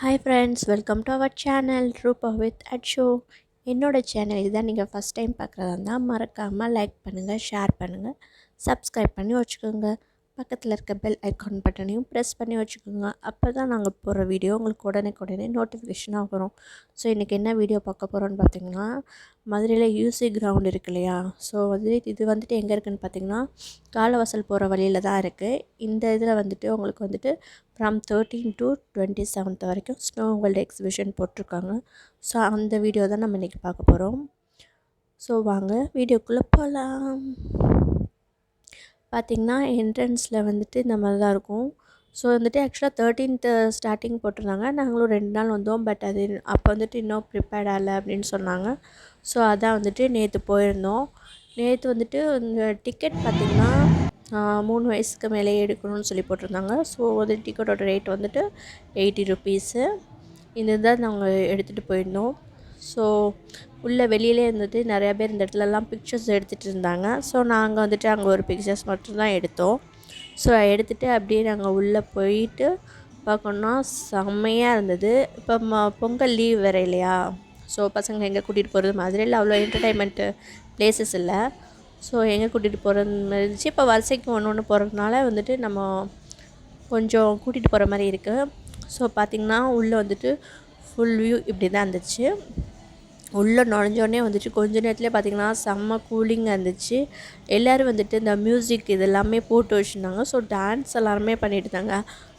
Hi friends, welcome to our channel Rupa with at show. என்னோடய channel இதுதான் நீங்கள் first time பார்க்குறதா இருந்தால் மறக்காமல் லைக் பண்ணுங்கள், ஷேர் பண்ணுங்கள், சப்ஸ்கிரைப் பண்ணி வச்சுக்கோங்க. பக்கத்தில் இருக்க பெல் ஐக்கான் பட்டனையும் ப்ரெஸ் பண்ணி வச்சுக்கோங்க. அப்போ தான் நாங்கள் போடுற வீடியோ உங்களுக்கு உடனே நோட்டிஃபிகேஷனாக வரும். ஸோ இன்றைக்கி என்ன வீடியோ பார்க்க போகிறோன்னு பார்த்தீங்கன்னா, மதுரையில் யூசி கிரவுண்ட் இருக்கு இல்லையா? ஸோ இது வந்துட்டு எங்கே இருக்குதுன்னு பார்த்தீங்கன்னா, காலவாசல் போகிற வழியில் தான் இருக்குது. இந்த இதில் வந்துட்டு உங்களுக்கு வந்துட்டு ஃப்ரம் 13 to 27 வரைக்கும் ஸ்னோ வேர்ல்டு எக்ஸிபிஷன் போட்டிருக்காங்க. ஸோ அந்த வீடியோ தான் நம்ம இன்றைக்கி பார்க்க போகிறோம். ஸோ வாங்க வீடியோக்குள்ளே போகலாம். பார்த்திங்கன்னா என்ட்ரன்ஸில் வந்துட்டு இந்த மாதிரி தான் இருக்கும். ஸோ வந்துட்டு ஆக்சுவலாக 13th ஸ்டார்டிங் போட்டிருந்தாங்க. நாங்களும் 2 நாள் வந்தோம். பட் அது அப்போ வந்துட்டு இன்னும் ப்ரிப்பேர்ட் ஆகலை அப்படின்னு சொன்னாங்க. ஸோ அதான் வந்துட்டு நேற்று போயிருந்தோம். நேற்று வந்துட்டு இந்த டிக்கெட் பார்த்திங்கன்னா 3 வயசுக்கு மேலே எடுக்கணும்னு சொல்லி போட்டிருந்தாங்க. ஸோ வந்து டிக்கெட்டோட ரேட் வந்துட்டு 80 ருபீஸு. இந்த தான் நாங்கள் எடுத்துகிட்டு போயிருந்தோம். ஸோ உள்ளே வெளியிலே இருந்துட்டு நிறையா பேர் இந்த இடத்துலலாம் பிக்சர்ஸ் எடுத்துகிட்டு இருந்தாங்க. ஸோ நாங்கள் வந்துட்டு அங்கே ஒரு பிக்சர்ஸ் மட்டும்தான் எடுத்தோம். ஸோ எடுத்துகிட்டு அப்படியே நாங்கள் உள்ளே போயிட்டு பார்க்கணுன்னா செம்மையாக இருந்தது. இப்போ பொங்கல் லீவ் வேறு இல்லையா? ஸோ பசங்களை எங்கே கூட்டிகிட்டு போகிறது மாதிரி இல்லை, அவ்வளோ என்டர்டைன்மெண்ட்டு ப்ளேஸஸ் இல்லை. ஸோ எங்கே கூட்டிகிட்டு போகிறது மாதிரி இருந்துச்சு. இப்போ வரிசைக்கு ஒன்று போகிறதுனால வந்துட்டு நம்ம கொஞ்சம் கூட்டிகிட்டு போகிற மாதிரி இருக்குது. ஸோ பார்த்திங்கன்னா உள்ளே வந்துட்டு ஃபுல் வியூ இப்படி தான் இருந்துச்சு. உள்ளே நுழைஞ்சோடனே வந்துட்டு கொஞ்ச நேரத்துலேயே பார்த்திங்கன்னா செம்ம கூலிங்காக இருந்துச்சு. எல்லோரும் வந்துட்டு இந்த மியூசிக் இதெல்லாமே போட்டு வச்சுருந்தாங்க. ஸோ டான்ஸ் எல்லாருமே பண்ணிட்டு இருந்தாங்க.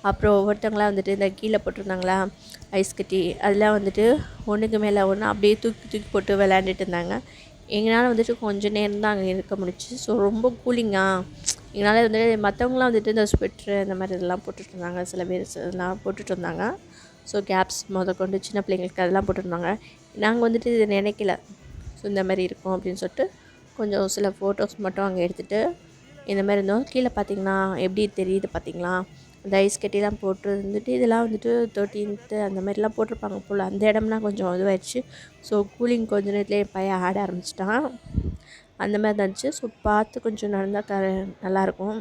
அப்புறம் ஒவ்வொருத்தங்களாம் வந்துட்டு இந்த கீழே போட்டிருந்தாங்களா ஐஸ் கட்டி, அதெல்லாம் வந்துட்டு ஒன்றுக்கு மேலே ஒன்று அப்படியே தூக்கி போட்டு விளையாண்டுட்டு இருந்தாங்க. எங்களால் வந்துட்டு கொஞ்சம் நேரம் தான் அங்கே இருக்க முடிச்சு. ஸோ ரொம்ப கூலிங்காக எங்களால் வந்துட்டு மற்றவங்களாம் வந்துட்டு இந்த ஸ்வெட்ரு இந்த மாதிரி இதெல்லாம் போட்டுட்டு இருந்தாங்க. சில பேர் இதெல்லாம் போட்டுட்டு இருந்தாங்க. ஸோ கேப்ஸ் கொண்டு சின்ன பிள்ளைங்களுக்கு அதெல்லாம் போட்டுருந்தாங்க. நாங்கள் வந்துட்டு இதை நினைக்கல ஸோ இந்த மாதிரி இருக்கும் அப்படின்னு சொல்லிட்டு கொஞ்சம் சில ஃபோட்டோஸ் மட்டும் அங்கே எடுத்துகிட்டு இந்த மாதிரி இருந்தோம். கீழே பார்த்திங்கன்னா எப்படி தெரியுது பார்த்திங்களா, அந்த ஐஸ் கட்டிலாம் போட்டு இருந்துட்டு இதெல்லாம் வந்துட்டு 13th அந்த மாதிரிலாம் போட்டிருப்பாங்க போல். அந்த இடம்லாம் கொஞ்சம் இதுவாகிடுச்சு. ஸோ கூலிங் கொஞ்ச நேரத்துலேயே பையன் ஆட ஆரம்பிச்சிட்டான். அந்த மாதிரி தான் இருந்துச்சு. ஸோ பார்த்து கொஞ்சம் நடந்தால் நல்லாயிருக்கும்.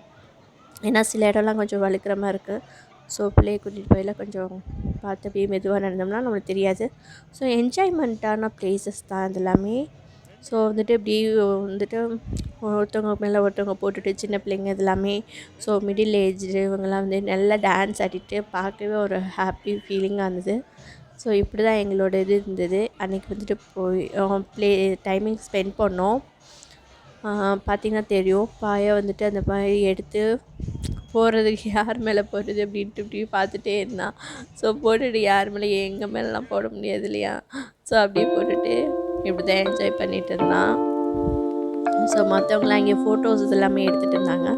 ஏன்னா சில இடம்லாம் கொஞ்சம் வழுக்கிற மாதிரி இருக்குது. ஸோ பிள்ளையை கூட்டிகிட்டு போயில கொஞ்சம் பார்த்து அப்படியே மெதுவாக நடந்தோம்னா நம்மளுக்கு தெரியாது. ஸோ என்ஜாய்மெண்ட்டான ப்ளேஸஸ் தான் இது எல்லாமே. ஸோ வந்துட்டு இப்படி வந்துட்டு ஒருத்தவங்க மேலே ஒருத்தவங்க போட்டுட்டு சின்ன பிள்ளைங்க இது எல்லாமே. ஸோ மிடில் ஏஜ் இவங்கெல்லாம் வந்து நல்லா டான்ஸ் ஆடிட்டு பார்க்கவே ஒரு ஹாப்பி ஃபீலிங்காக இருந்தது. ஸோ இப்படி தான் எங்களோட இது இருந்தது. அன்றைக்கி வந்துட்டு போய் டைமிங் ஸ்பெண்ட் பண்ணோம். பார்த்திங்கன்னா தெரியும், பாயை வந்துட்டு அந்த மாதிரி எடுத்து போடுறதுக்கு யார் மேலே போடுறது அப்படின்ட்டு இப்படி பார்த்துட்டே இருந்தான். ஸோ போட்டுட்டு யார் மேலே எங்கள் மேலெலாம் போட முடியாது இல்லையா? ஸோ அப்படியே போட்டுட்டு இப்படி தான் என்ஜாய் பண்ணிகிட்டு இருந்தான். ஸோ மற்றவங்களாம் இங்கே ஃபோட்டோஸ் எல்லாமே எடுத்துகிட்டு இருந்தாங்க.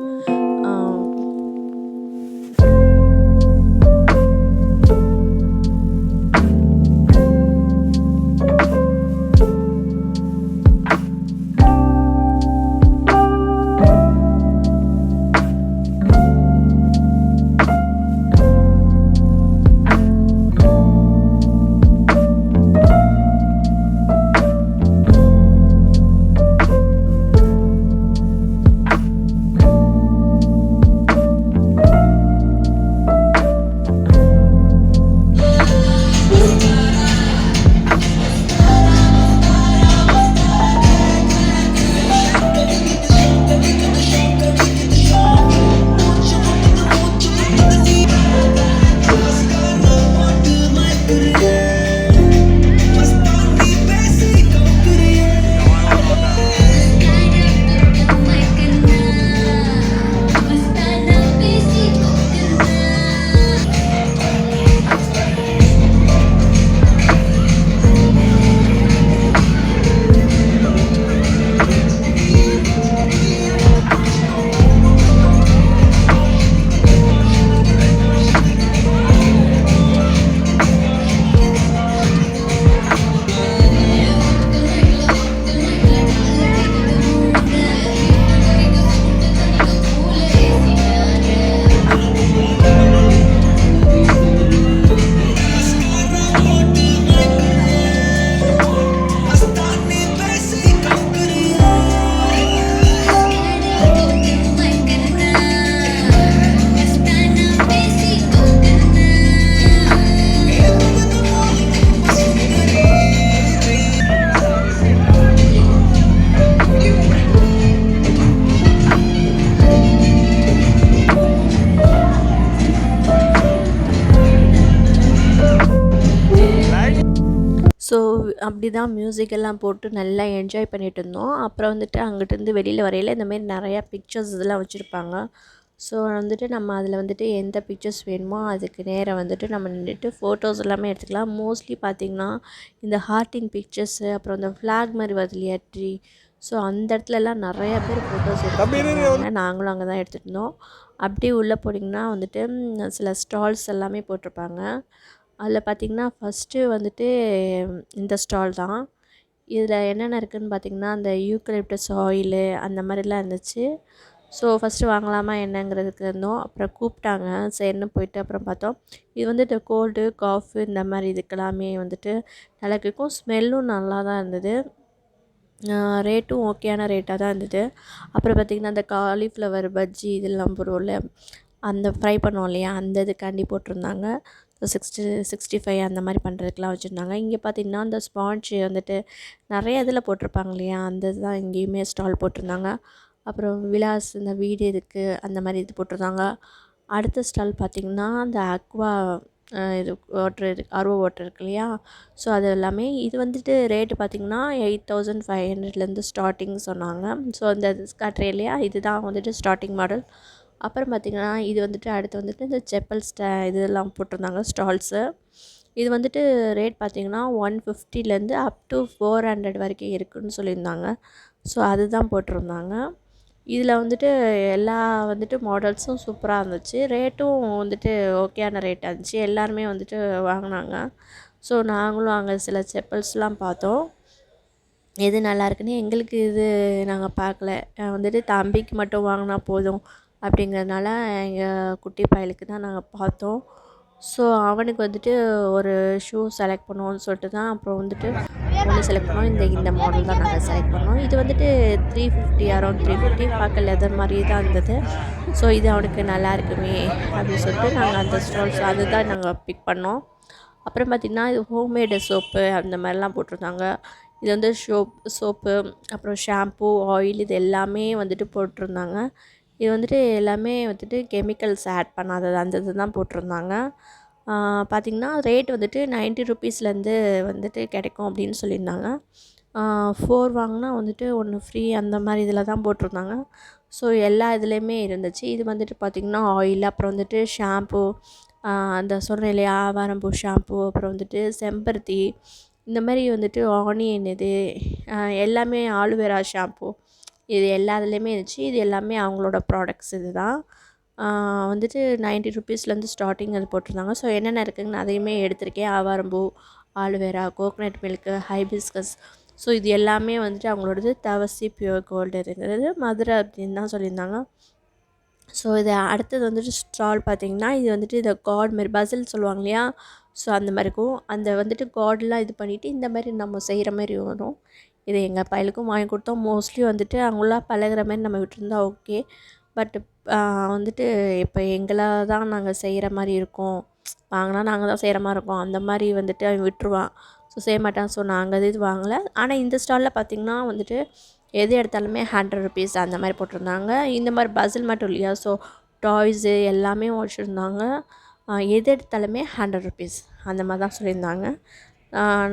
அப்படி தான் மியூசிக் எல்லாம் போட்டு நல்லா என்ஜாய் பண்ணிட்டு இருந்தோம். அப்புறம் வந்துட்டு அங்கிட்டேருந்து வெளியில் வரையில இந்தமாரி நிறையா பிக்சர்ஸ் இதெல்லாம் வச்சுருப்பாங்க. ஸோ வந்துட்டு நம்ம அதில் வந்துட்டு எந்த பிக்சர்ஸ் வேணுமோ அதுக்கு நேராக வந்துட்டு நம்ம நின்றுட்டு ஃபோட்டோஸ் எல்லாமே எடுத்துக்கலாம். மோஸ்ட்லி பார்த்திங்கன்னா இந்த ஹார்ட்டின் பிக்சர்ஸு அப்புறம் இந்த ஃப்ளாக் மாதிரி வருது இல்லையா ட்ரீ, ஸோ அந்த இடத்துலலாம் நிறையா பேர் ஃபோட்டோஸ் எடுத்துருந்தாங்க. நாங்களும் அங்கே தான் எடுத்துகிட்டு இருந்தோம். அப்படியே உள்ளே போனீங்கன்னா வந்துட்டு சில ஸ்டால்ஸ் எல்லாமே போட்டிருப்பாங்க. அதில் பார்த்திங்கன்னா ஃபஸ்ட்டு வந்துட்டு இந்த ஸ்டால் தான். இதில் என்னென்ன இருக்குதுன்னு பார்த்திங்கன்னா அந்த யூக்கலிப்டஸ் ஆயிலு அந்த மாதிரிலாம் இருந்துச்சு. ஸோ ஃபஸ்ட்டு வாங்கலாமா என்னங்கிறதுக்கு இருந்தோம். அப்புறம் கூப்பிட்டாங்க, சரின்னு போயிட்டு அப்புறம் பார்த்தோம். இது வந்துட்டு கோல்டு காஃபு இந்த மாதிரி இதுக்கெல்லாமே வந்துட்டு நல்லா கேட்கும். ஸ்மெல்லும் நல்லா தான் இருந்தது. ரேட்டும் ஓகேயான ரேட்டாக தான் இருந்தது. அப்புறம் பார்த்திங்கன்னா அந்த காலிஃப்ளவர் பஜ்ஜி இதெல்லாம் போடுவோம்ல, அந்த ஃப்ரை பண்ணுவோம் இல்லையா, அந்த இதுக்காண்டி போட்டிருந்தாங்க. 65 அந்த மாதிரி பண்ணுறதுக்கெலாம் வச்சுருந்தாங்க. இங்கே பார்த்திங்கன்னா அந்த ஸ்பான்ஜ் வந்துட்டு நிறைய இதில் போட்டிருப்பாங்க இல்லையா, அந்த இதுதான் இங்கேயுமே ஸ்டால் போட்டிருந்தாங்க. அப்புறம் விலாஸ் இந்த வீடு இதுக்கு அந்த மாதிரி இது போட்டிருந்தாங்க. அடுத்த ஸ்டால் பார்த்திங்கன்னா அந்த அக்வா இது வாட்ரு ஆர்ஓ வாட்டர் இருக்கு இல்லையா, ஸோ அது எல்லாமே இது வந்துட்டு ரேட்டு பார்த்திங்கன்னா 8500லேருந்து ஸ்டார்டிங் சொன்னாங்க. ஸோ அந்த காட்டுறே இல்லையா, இதுதான் வந்துட்டு ஸ்டார்டிங் மாடல். அப்புறம் பார்த்திங்கன்னா இது வந்துட்டு அடுத்து வந்துட்டு இந்த செப்பல் இதெல்லாம் போட்டிருந்தாங்க ஸ்டால்ஸு. இது வந்துட்டு ரேட் பார்த்திங்கன்னா 150லேருந்து அப் டு 400 வரைக்கும் இருக்குதுன்னு சொல்லியிருந்தாங்க. ஸோ அதுதான் போட்டிருந்தாங்க. இதில் வந்துட்டு எல்லா வந்துட்டு மாடல்ஸும் சூப்பராக இருந்துச்சு. ரேட்டும் வந்துட்டு ஓகேயான ரேட்டாக இருந்துச்சு. எல்லாருமே வந்துட்டு வாங்கினாங்க. ஸோ நாங்களும் அங்கே சில செப்பல்ஸ்லாம் பார்த்தோம். எது நல்லா இருக்குன்னு எங்களுக்கு இது நாங்கள் பார்க்கல. வந்துட்டு தம்பிக்கு மட்டும் வாங்கினா போதும் அப்படிங்கிறதுனால எங்கள் குட்டி பயலுக்கு தான் நாங்கள் பார்த்தோம். ஸோ அவனுக்கு வந்துட்டு ஒரு ஷூ செலக்ட் பண்ணுவோன்னு சொல்லிட்டு தான் அப்புறம் வந்துட்டு ஒன்று செலக்ட் பண்ணோம். இந்த மாடல் தான் நாங்கள் செலக்ட் பண்ணோம். இது வந்துட்டு 350 அரௌண்ட் 350 பார்க்க லெதர் மாதிரியே தான் இருந்தது. ஸோ இது அவனுக்கு நல்லா இருக்குமே அப்படின்னு சொல்லிட்டு நாங்கள் அந்த ஸ்டால்ஸ் அதுதான் நாங்கள் பிக் பண்ணோம். அப்புறம் பார்த்திங்கன்னா இது ஹோம்மேடு சோப்பு அந்த மாதிரிலாம் போட்டிருந்தாங்க. இது வந்து சோப்பு அப்புறம் ஷாம்பு ஆயில் இது எல்லாமே வந்துட்டு போட்டிருந்தாங்க. இது வந்துட்டு எல்லாமே வந்துட்டு கெமிக்கல்ஸ் ஆட் பண்ணாதது அந்த இது தான் போட்டிருந்தாங்க. பார்த்திங்கன்னா ரேட் வந்துட்டு 90 ருப்பீஸ்லேருந்து வந்துட்டு கிடைக்கும் அப்படின்னு சொல்லியிருந்தாங்க. 4 வாங்கினா வந்துட்டு 1 ஃப்ரீ அந்த மாதிரி இதில் தான் போட்டிருந்தாங்க. ஸோ எல்லா இதுலேயுமே இருந்துச்சு. இது வந்துட்டு பார்த்திங்கன்னா ஆயில் அப்புறம் வந்துட்டு ஷாம்பு அந்த சொன்னேன் இல்லையா ஆவாரம்பூ ஷாம்பு அப்புறம் வந்துட்டு செம்பருத்தி இந்த மாதிரி வந்துட்டு ஆனியன் இது எல்லாமே ஆலுவேரா ஷாம்பு இது எல்லா இதுலேயுமே இருந்துச்சு. இது எல்லாமே அவங்களோட ப்ராடக்ட்ஸ் இது தான். வந்துட்டு 90 ருப்பீஸ்லேருந்து ஸ்டார்டிங் அது போட்டிருந்தாங்க. ஸோ என்னென்ன இருக்குதுன்னு அதையுமே எடுத்திருக்கேன். ஆவாரம்பூ, aloe vera, coconut milk, hibiscus, so இது எல்லாமே வந்துட்டு அவங்களோடது தவசி பியூர் கோல்டு இருந்தது மதுரை அப்படின்னு தான் சொல்லியிருந்தாங்க. ஸோ இது அடுத்தது வந்துட்டு ஸ்டால் பார்த்திங்கன்னா இது வந்துட்டு இந்த கார்டு மாரி பசில் சொல்லுவாங்க இல்லையா, ஸோ அந்த மாதிரி இருக்கும். அந்த வந்துட்டு கார்டெலாம் இது பண்ணிவிட்டு இந்த மாதிரி நம்ம செய்கிற மாதிரி வரும். இது எங்கள் பையலுக்கும் வாங்கி கொடுத்தோம். மோஸ்ட்லி வந்துட்டு அவங்களாம் பழகுற மாதிரி நம்ம விட்டுருந்தா ஓகே. பட் வந்துட்டு இப்போ எங்களை தான் நாங்கள் செய்கிற மாதிரி இருக்கோம், வாங்கினா நாங்கள் தான் செய்கிற மாதிரி இருக்கோம் அந்த மாதிரி வந்துட்டு அவன் விட்டுருவான். ஸோ செய்ய மாட்டான். ஸோ நாங்கள் இது வாங்கலை. ஆனால் இந்த ஸ்டாலில் பார்த்திங்கன்னா வந்துட்டு எது எடுத்தாலுமே 100 ருப்பீஸ் அந்த மாதிரி போட்டிருந்தாங்க. இந்த மாதிரி பசில் மட்டும் இல்லையா, ஸோ டாய்ஸு எல்லாமே வச்சுருந்தாங்க. எது எடுத்தாலுமே 100 ருப்பீஸ் அந்த மாதிரி தான் சொல்லியிருந்தாங்க.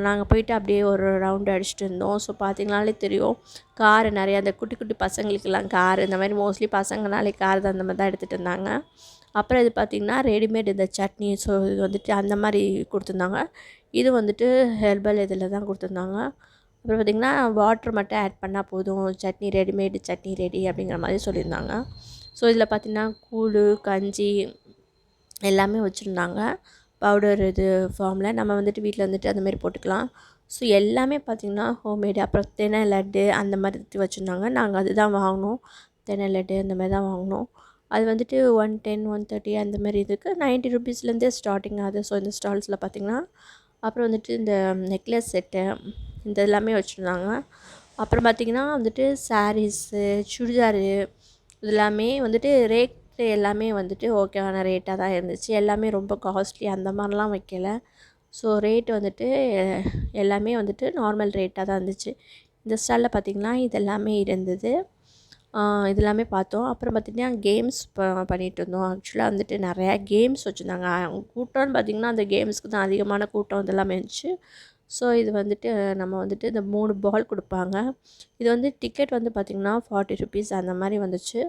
நாங்கள் போயிட்டு அப்படியே ஒரு ரவுண்டு அடிச்சுட்டு இருந்தோம். ஸோ பார்த்திங்கனாலே தெரியும் காரு நிறையா அந்த குட்டி குட்டி பசங்களுக்கெல்லாம் காரு இந்த மாதிரி மோஸ்ட்லி பசங்கனாலே கார் தான் அந்த மாதிரி தான் எடுத்துகிட்டு இருந்தாங்க. அப்புறம் இது பார்த்திங்கன்னா ரெடிமேட் இந்த சட்னி, ஸோ இது வந்துட்டு அந்த மாதிரி கொடுத்துருந்தாங்க. இது வந்துட்டு ஹெர்பல் இதில் தான் கொடுத்துருந்தாங்க. அப்புறம் பார்த்திங்கன்னா வாட்ரு மட்டும் ஆட் பண்ணால் போதும், சட்னி ரெடிமேடு சட்னி ரெடி அப்படிங்கிற மாதிரி சொல்லியிருந்தாங்க. ஸோ இதில் பார்த்திங்கன்னா கூழ் கஞ்சி எல்லாமே வச்சுருந்தாங்க. பவுடர் இது ஃபார்மில் நம்ம வந்துட்டு வீட்டில் வந்துட்டு அந்தமாரி போட்டுக்கலாம். ஸோ எல்லாமே பார்த்திங்கன்னா ஹோம்மேடு. அப்புறம் தென்னை லட்டு அந்த மாதிரி வச்சுருந்தாங்க. நாங்கள் அதுதான் வாங்கினோம். தென்னை லட்டு அந்த மாதிரி தான் வாங்கினோம். அது வந்துட்டு 110 130 அந்த மாதிரி இதுக்கு 90 ருப்பீஸ்லேருந்தே ஸ்டார்டிங் ஆகுது. ஸோ இந்த ஸ்டால்ஸில் பார்த்திங்கன்னா அப்புறம் வந்துட்டு இந்த நெக்லஸ் செட்டு இந்த எல்லாமே வச்சுருந்தாங்க. அப்புறம் பார்த்திங்கன்னா வந்துட்டு சாரீஸு சுடிதாரு இது எல்லாமே வந்துட்டு ரேட்டு எல்லாமே வந்துட்டு ஓகேவான ரேட்டாக தான் இருந்துச்சு. எல்லாமே ரொம்ப காஸ்ட்லி அந்த மாதிரிலாம் வைக்கல. ஸோ ரேட்டு வந்துட்டு எல்லாமே வந்துட்டு நார்மல் ரேட்டாக தான் இருந்துச்சு. இந்த ஸ்டாலில் பார்த்திங்கன்னா இது எல்லாமே இருந்தது. இது எல்லாமே பார்த்தோம். அப்புறம் பார்த்திங்கன்னா கேம்ஸ் பண்ணிகிட்டு இருந்தோம். ஆக்சுவலாக வந்துட்டு நிறையா கேம்ஸ் வச்சுருந்தாங்க. கூட்டம்னு பார்த்திங்கன்னா அந்த கேம்ஸ்க்கு தான் அதிகமான கூட்டம் இதெல்லாமே இருந்துச்சு. ஸோ இது வந்துட்டு நம்ம வந்துட்டு இந்த 3 பால் கொடுப்பாங்க. இது வந்து டிக்கெட் வந்து பார்த்திங்கன்னா 40 ருபீஸ் அந்த மாதிரி வந்துச்சு.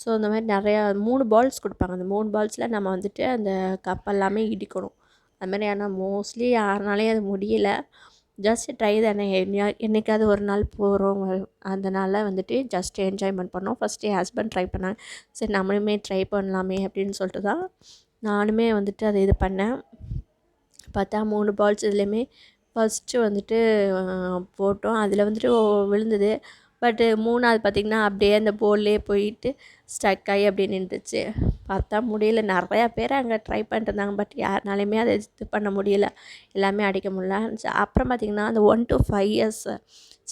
ஸோ இந்த மாதிரி நிறையா 3 பால்ஸ் கொடுப்பாங்க. அந்த 3 பால்ஸில் நம்ம வந்துட்டு அந்த கப்பெல்லாமே இடிக்கணும். அது மாதிரி ஆனால் மோஸ்ட்லி யாருனாலையும் அது முடியல. ஜஸ்ட் ட்ரை தானே, என்னைக்காவது ஒரு நாள் போகிறோம், அதனால் வந்துட்டு ஜஸ்ட் என்ஜாய்மெண்ட் பண்ணோம். ஃபஸ்ட்டு என் ஹஸ்பண்ட் ட்ரை பண்ணாங்க. சரி நம்மளுமே ட்ரை பண்ணலாமே அப்படின்னு சொல்லிட்டு தான் நானுமே வந்துட்டு அதை இது பண்ணேன். பார்த்தா 3 பால்ஸ் இதுலேயுமே ஃபஸ்ட்டு வந்துட்டு போட்டோம். அதில் வந்துட்டு விழுந்தது. பட்டு 3வது பார்த்திங்கன்னா அப்படியே அந்த போல்லே போயிட்டு ஸ்டக் ஆகி அப்படியே நின்றுச்சு. பார்த்தா முடியல. நிறையா பேர் அங்கே ட்ரை பண்ணிட்டுருந்தாங்க. பட் யாருனாலையுமே அதை இது பண்ண முடியல. எல்லாமே அடிக்க முடியல. அப்புறம் பார்த்திங்கன்னா அந்த 1 to 5 இயர்ஸ்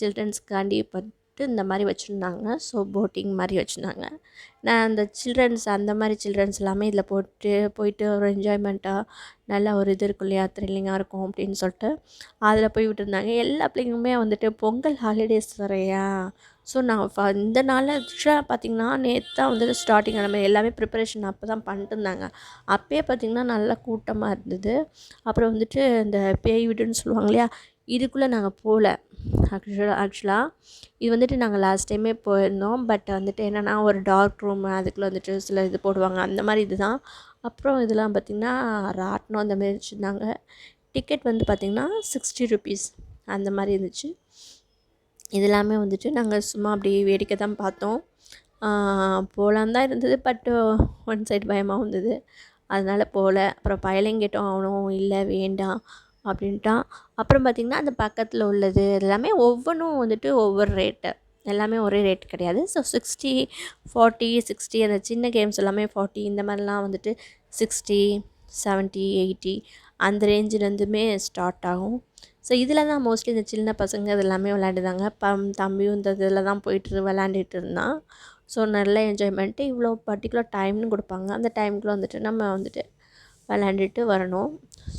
சில்ட்ரன்ஸ்க்காண்டி இந்த மாதிரி வச்சுருந்தாங்க. ஸோ போட்டிங் மாதிரி வச்சுருந்தாங்க. நான் அந்த அந்த மாதிரி சில்ட்ரன்ஸ் எல்லாமே இதில் போயிட்டு ஒரு என்ஜாய்மெண்ட்டாக நல்லா ஒரு இது இருக்கும் இல்லையா, த்ரில்லிங்காக இருக்கும் அப்படின்னு சொல்லிட்டு அதில் போய் விட்டுருந்தாங்க. எல்லா பிள்ளைங்களுமே வந்துட்டு பொங்கல் ஹாலிடேஸ் வரையா. ஸோ நான் இந்த நாளில் ஆக்சுவலாக பார்த்திங்கன்னா நேற்று தான் வந்துட்டு ஸ்டார்டிங் நம்ம எல்லாமே ப்ரிப்பரேஷன் அப்போ தான் பண்ணிட்டு இருந்தாங்க. அப்போயே பார்த்திங்கன்னா நல்லா கூட்டமாக இருந்தது. அப்புறம் வந்துட்டு இந்த பேய் வீடுன்னு சொல்லுவாங்க இல்லையா, இதுக்குள்ளே நாங்கள் போகல. ஆக்சுவலாக இது வந்துட்டு நாங்கள் லாஸ்ட் டைமே போயிருந்தோம். பட் வந்துட்டு என்னென்னா ஒரு டார்க் ரூம், அதுக்குள்ளே வந்துட்டு சில இது போடுவாங்க அந்த மாதிரி இது தான். அப்புறம் இதெல்லாம் பார்த்திங்கன்னா ராட்டினம் அந்த மாதிரி வச்சுருந்தாங்க. டிக்கெட் வந்து பார்த்திங்கன்னா 60 ருபீஸ் அந்த மாதிரி இருந்துச்சு. இதெல்லாமே வந்துட்டு நாங்கள் சும்மா அப்படியே வேடிக்கை தான் பார்த்தோம். போகலான்னு தான் இருந்தது. பட்டு ஒன் சைடு பயமாகவும் இருந்தது, அதனால் போகல. அப்புறம் பயலையும் கேட்டோம், அவனும் இல்லை வேண்டாம் அப்படின்ட்டான். அப்புறம் பார்த்திங்கன்னா அந்த பக்கத்தில் உள்ளது எல்லாமே ஒவ்வொன்றும் வந்துட்டு ஒவ்வொரு ரேட்டு, எல்லாமே ஒரே ரேட் கிடையாது. ஸோ 60, 40, 60 அந்த சின்ன கேம்ஸ் எல்லாமே 40, இந்த மாதிரிலாம் வந்துட்டு 60, 70, 80 அந்த ரேஞ்சிலேருந்துமே ஸ்டார்ட் ஆகும். ஸோ இதில் தான் மோஸ்ட்லி இந்த சின்ன பசங்க இது எல்லாமே விளையாண்டுதாங்க. தம்பியும் இந்த இதில் தான் போய்ட்டு விளையாண்டுட்டு இருந்தான். ஸோ நல்ல என்ஜாய்மெண்ட்டு. இவ்வளோ பர்டிகுலர் டைம்னு கொடுப்பாங்க. அந்த டைமுக்குள்ளே வந்துட்டு நம்ம வந்துட்டு விளையாண்டுட்டு வரணும்.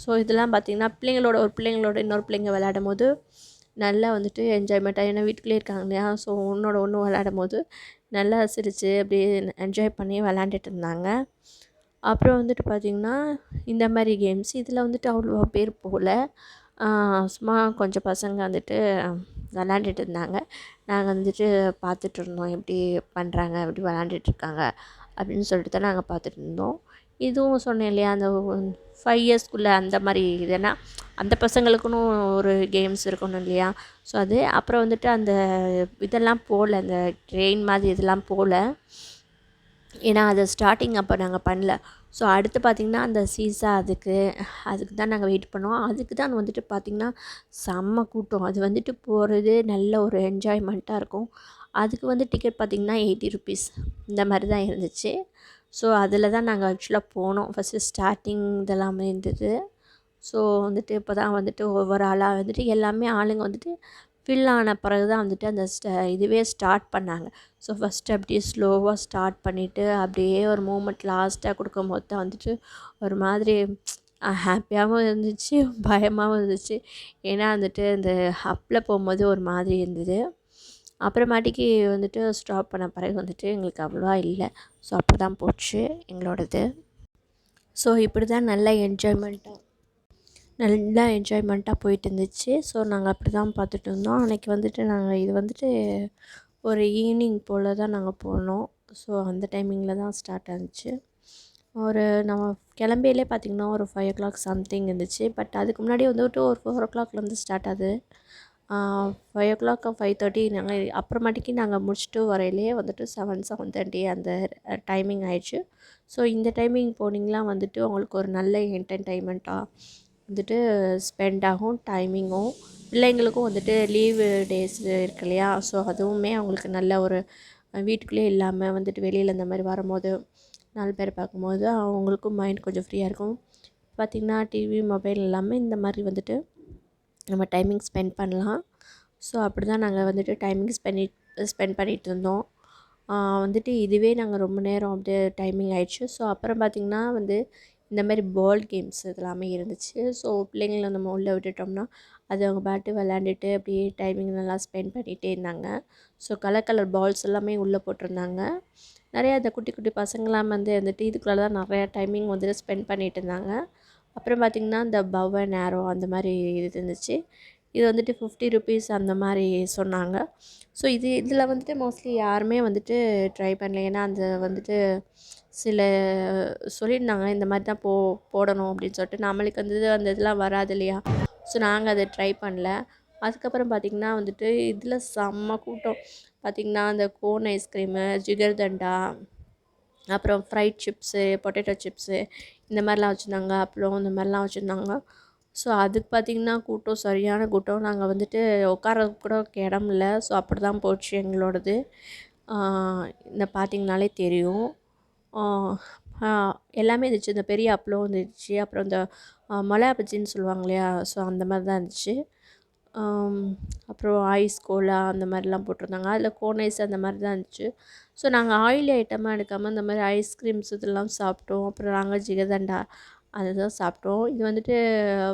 ஸோ இதெல்லாம் பார்த்திங்கன்னா பிள்ளைங்களோட இன்னொரு பிள்ளைங்க விளையாடும் போது நல்லா வந்துட்டு என்ஜாய்மெண்ட்டாக, ஏன்னா வீட்டுக்குள்ளே இருக்காங்க இல்லையா. ஸோ ஒன்று விளையாடும் போது நல்லா சிரித்து அப்படியே என்ஜாய் பண்ணி விளையாண்டுட்டு இருந்தாங்க. அப்புறம் வந்துட்டு பார்த்திங்கன்னா இந்த மாதிரி கேம்ஸ் இதில் வந்துட்டு அவ்வளோ பேர் போகல. சும்மா கொஞ்சம் பசங்க வந்துட்டு விளாண்டுட்டு இருந்தாங்க. நாங்கள் வந்துட்டு பார்த்துட்டு இருந்தோம், எப்படி பண்ணுறாங்க, எப்படி விளாண்டுட்ருக்காங்க அப்படின்னு சொல்லிட்டு தான் நாங்கள் பார்த்துட்டு இருந்தோம். இதுவும் சொன்னேன் இல்லையா, அந்த 5 இயர்ஸ்க்குள்ளே அந்த மாதிரி இதுனா அந்த பசங்களுக்குன்னு ஒரு கேம்ஸ் இருக்கணும் இல்லையா. ஸோ அது அப்புறம் வந்துட்டு அந்த இதெல்லாம் போகல, அந்த ட்ரெயின் மாதிரி இதெல்லாம் போகல. ஏன்னா அது ஸ்டார்டிங் அப்போ நாங்கள் பண்ணல. ஸோ அடுத்து பார்த்திங்கன்னா அந்த சீசா அதுக்கு தான் நாங்கள் வெயிட் பண்ணோம். அதுக்கு தான் வந்துட்டு பார்த்திங்கன்னா செம்ம கூட்டம். அது வந்துட்டு போகிறது நல்ல ஒரு என்ஜாய்மெண்ட்டாக இருக்கும். அதுக்கு வந்து டிக்கெட் பார்த்திங்கன்னா 80 ருபீஸ் இந்த மாதிரி தான் இருந்துச்சு. ஸோ அதில் தான் நாங்கள் ஆக்சுவலாக போனோம். ஃபஸ்ட்டு ஸ்டார்டிங் இதெல்லாமே இருந்தது. ஸோ வந்துட்டு இப்போ தான் வந்துட்டு ஒவ்வொரு ஆளாக வந்துட்டு எல்லாமே ஆளுங்க வந்துட்டு ஃபில் ஆன பிறகு தான் வந்துட்டு அந்த இதுவே ஸ்டார்ட் பண்ணாங்க. ஸோ ஃபஸ்ட்டு அப்படியே ஸ்லோவாக ஸ்டார்ட் பண்ணிவிட்டு அப்படியே ஒரு மூமெண்ட் லாஸ்ட்டாக கொடுக்கும்போது தான் வந்துட்டு ஒரு மாதிரி ஹாப்பியாகவும் இருந்துச்சு, பயமாகவும் இருந்துச்சு. ஏன்னா வந்துட்டு இந்த அப்பில் போகும்போது ஒரு மாதிரி இருந்தது. அப்புறமாட்டிக்கு வந்துட்டு ஸ்டாப் பண்ண பிறகு வந்துட்டு எங்களுக்கு அவ்வளோவா இல்லை. ஸோ அப்படி தான் போச்சு எங்களோடது. ஸோ இப்படி தான் நல்லா என்ஜாய்மெண்ட்டாக போயிட்டு இருந்துச்சு. ஸோ நாங்கள் அப்படி தான் பார்த்துட்டு இருந்தோம். அன்றைக்கி வந்துட்டு நாங்கள் இது வந்துட்டு ஒரு ஈவினிங் போல் தான் நாங்கள் போனோம். ஸோ அந்த டைமிங்கில் தான் ஸ்டார்ட் ஆச்சு. நம்ம கிளம்பையிலே பார்த்திங்கன்னா ஒரு 5 o'clock சம்திங் இருந்துச்சு. பட் அதுக்கு முன்னாடி வந்துட்டு ஒரு 4 o'clockலேருந்து ஸ்டார்ட் ஆகுது. 5 o'clock 5:30 நாங்கள் அப்புறமாட்டிக்கு நாங்கள் முடிச்சுட்டு வரையிலே வந்துட்டு 7:30 அந்த டைமிங் ஆயிடுச்சு. ஸோ இந்த டைமிங் போனீங்களா வந்துட்டு உங்களுக்கு ஒரு நல்ல என்டர்டைன்மெண்ட்டாக வந்துட்டு ஸ்பெண்ட் ஆகும். டைமிங்கும் பிள்ளைங்களுக்கும் வந்துட்டு லீவு டேஸ் இருக்கு இல்லையா. ஸோ அதுவுமே அவங்களுக்கு நல்ல ஒரு வீட்டுக்குள்ளேயே இல்லாமல் வந்துட்டு வெளியில் இந்த மாதிரி வரும்போது 4 பேர் பார்க்கும்போது அவங்களுக்கும் மைண்ட் கொஞ்சம் ஃப்ரீயாக இருக்கும். பார்த்திங்கன்னா டிவி, மொபைல் எல்லாமே இந்த மாதிரி வந்துட்டு நம்ம டைமிங் ஸ்பெண்ட் பண்ணலாம். ஸோ அப்படி தான் நாங்கள் வந்துட்டு டைமிங் ஸ்பெண்ட் பண்ணிகிட்டு இருந்தோம். வந்துட்டு இதுவே நாங்கள் ரொம்ப நேரம் அப்படியே டைமிங் ஆயிடுச்சு. ஸோ அப்புறம் பார்த்திங்கன்னா இந்த மாதிரி பால் கேம்ஸ் இதெல்லாமே இருந்துச்சு. ஸோ பிள்ளைங்களை நம்ம உள்ளே விட்டுட்டோம்னா அது அவங்க பாட்டு விளையாண்டுட்டு அப்படியே டைமிங் நல்லா ஸ்பெண்ட் பண்ணிகிட்டே இருந்தாங்க. ஸோ கலர் பால்ஸ் எல்லாமே உள்ளே போட்டிருந்தாங்க. நிறையா இந்த குட்டி குட்டி பசங்களாம் வந்துட்டு இதுக்குள்ளே தான் நிறையா டைமிங் வந்துட்டு ஸ்பெண்ட் பண்ணிகிட்டு இருந்தாங்க. அப்புறம் பார்த்திங்கன்னா இந்த பவ் அண்ட் ஆரோ அந்த மாதிரி இது இருந்துச்சு. இது வந்துட்டு 50 ருபீஸ் அந்த மாதிரி சொன்னாங்க. ஸோ இதில் வந்துட்டு மோஸ்ட்லி யாருமே வந்துட்டு ட்ரை பண்ணல. ஏன்னா அந்த வந்துட்டு சில சொல்லியிருந்தாங்க இந்த மாதிரி தான் போடணும் அப்படின்னு சொல்லிட்டு. நம்மளுக்கு வந்து அந்த இதெல்லாம் வராது இல்லையா? ஸோ நாங்கள் அதை ட்ரை பண்ணல. அதுக்கப்புறம் பார்த்திங்கன்னா வந்துட்டு இதில் செம்ம கூட்டம். பார்த்திங்கன்னா அந்த கோன் ஐஸ்கிரீமு, ஜிகர்தண்டா, அப்புறம் ஃப்ரைட் சிப்ஸு, பொட்டேட்டோ சிப்ஸு இந்த மாதிரிலாம் வச்சுருந்தாங்க. அப்புறம் இந்த மாதிரிலாம் வச்சுருந்தாங்க. ஸோ அதுக்கு பார்த்திங்கன்னா கூட்டம் சரியான கூட்டம். நாங்கள் வந்துட்டு உட்கார்றதுக்கு கூட இடம் இல்லை. ஸோ அப்படி தான் போச்சு எங்களோடது. இந்த பார்த்திங்கனாலே தெரியும். எல்லாமே இருந்துச்சு. இந்த பெரிய அப்பளம் இருந்துச்சு. அப்புறம் இந்த மொளா பஜ்ஜின்னு சொல்லுவாங்க இல்லையா? ஸோ அந்த மாதிரி தான் இருந்துச்சு. அப்புறம் ஐஸ் கோலா அந்த மாதிரிலாம் போட்டிருந்தாங்க. அதில் கோன் ஐஸ் அந்த மாதிரி தான் இருந்துச்சு. ஸோ நாங்கள் ஆயிலி ஐட்டமாக எடுக்காமல் இந்த மாதிரி ஐஸ்கிரீம்ஸ் இதெல்லாம் சாப்பிட்டோம். அப்புறம் நாங்கள் ஜிகர்தண்டா அதுதான் சாப்பிட்டோம். இது வந்துட்டு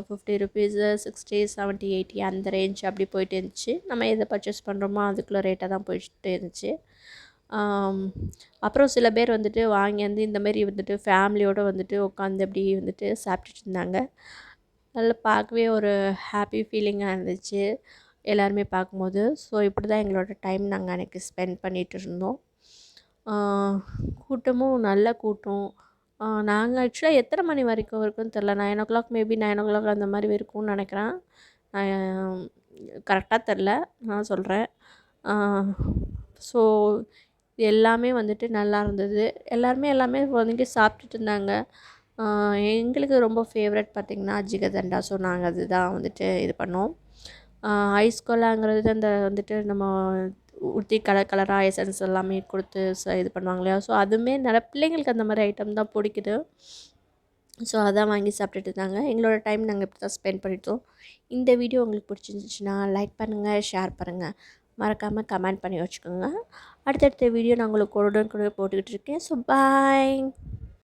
50 ருபீஸு, 60, 70, 80 அந்த ரேஞ்ச் அப்படி போயிட்டு இருந்துச்சு. நம்ம எதை பர்ச்சேஸ் பண்ணுறோமோ அதுக்குள்ளே ரேட்டாக தான் போயிட்டு இருந்துச்சு. அப்புறம் சில பேர் வந்துட்டு வாங்கியாந்து இந்தமாரி வந்துட்டு ஃபேமிலியோடு வந்துட்டு உட்காந்து அப்படி வந்துட்டு சாப்பிட்டுட்டு இருந்தாங்க. நல்லா பார்க்கவே ஒரு ஹாப்பி ஃபீலிங்காக இருந்துச்சு எல்லாருமே பார்க்கும்போது. ஸோ இப்படி தான் எங்களோட டைம் நாங்கள் அன்றைக்கி ஸ்பெண்ட் பண்ணிகிட்டு இருந்தோம். கூட்டமும் நல்ல கூட்டம். நாங்கள் ஆக்சுவலாக எத்தனை மணி வரைக்கும் இருக்குன்னு தெரில. 9:00 மேபி 9:00 அந்த மாதிரி இருக்கும்னு நினைக்கிறேன். கரெக்டாக தெரில, நான் சொல்கிறேன். ஸோ எல்லாமே வந்துட்டு நல்லா இருந்தது. எல்லாமே வாங்கி சாப்பிட்டுட்டு இருந்தாங்க. எங்களுக்கு ரொம்ப ஃபேவரட் பார்த்திங்கன்னா ஜிகர்தண்டா. ஸோ நாங்கள் அதுதான் வந்துட்டு இது பண்ணோம். ஐஸ் கோலாங்கிறது அந்த வந்துட்டு நம்ம ஊற்றி கலர் கலராக எசன்ஸ் எல்லாமே கொடுத்து இது பண்ணுவாங்க இல்லையா? ஸோ அதுவுமே நிறைய பிள்ளைங்களுக்கு அந்த மாதிரி ஐட்டம் தான் பிடிக்குது. ஸோ அதான் வாங்கி சாப்பிட்டுட்டு இருந்தாங்க. எங்களோட டைம் நாங்கள் இப்படி தான் ஸ்பெண்ட் பண்ணிட்டோம். இந்த வீடியோ உங்களுக்கு பிடிச்சிருந்துச்சுன்னா லைக் பண்ணுங்கள், ஷேர் பண்ணுங்கள், மறக்காமல் கமெண்ட் பண்ணி வச்சுக்கோங்க. அடுத்தடுத்த வீடியோ நான் உங்களுக்கு உடனுக்குடன் போட்டுக்கிட்டு இருக்கேன். So bye.